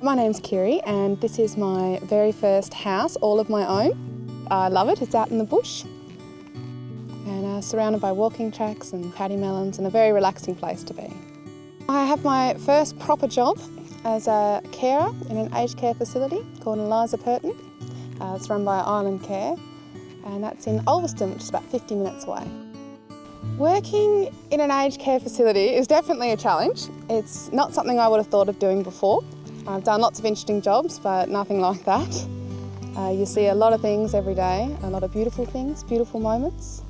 My name's Kiri and this is my very first house, all of my own. I love it, it's out in the bush and surrounded by walking tracks and paddy melons and a very relaxing place to be. I have my first proper job as a carer in an aged care facility called Eliza Purton. It's run by Island Care and that's in Ulverston, which is about 50 minutes away. Working in an aged care facility is definitely a challenge. It's not something I would have thought of doing before. I've done lots of interesting jobs, but nothing like that. You see a lot of things every day, a lot of beautiful things, beautiful moments,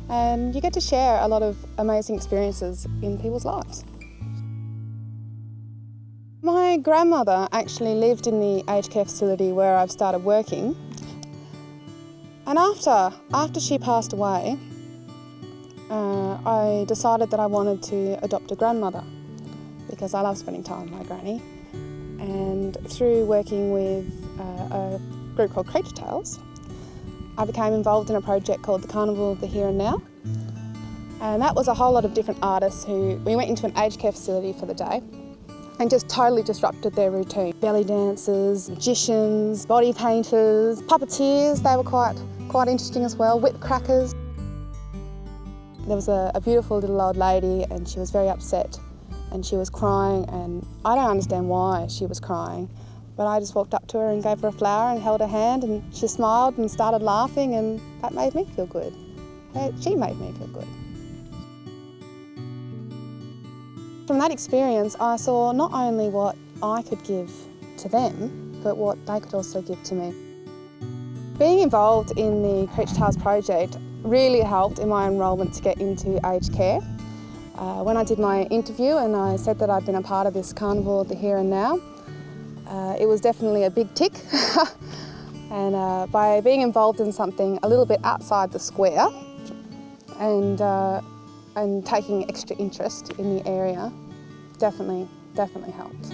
and you get to share a lot of amazing experiences in people's lives. My grandmother actually lived in the aged care facility where I've started working, and after she passed away, I decided that I wanted to adopt a grandmother because I love spending time with my granny. And through working with a group called Textiles, I became involved in a project called the Carnival of the Here and Now. And that was a whole lot of different artists we went into an aged care facility for the day and just totally disrupted their routine. Belly dancers, magicians, body painters, puppeteers, they were quite interesting as well, whip crackers. There was a beautiful little old lady and she was very upset. And she was crying and I don't understand why she was crying, but I just walked up to her and gave her a flower and held her hand and she smiled and started laughing and that made me feel good. She made me feel good. From that experience I saw not only what I could give to them, but what they could also give to me. Being involved in the Textiles project really helped in my enrolment to get into aged care. When I did my interview and I said that I'd been a part of this Carnival of the Here and Now, it was definitely a big tick. And by being involved in something a little bit outside the square and taking extra interest in the area, definitely helped.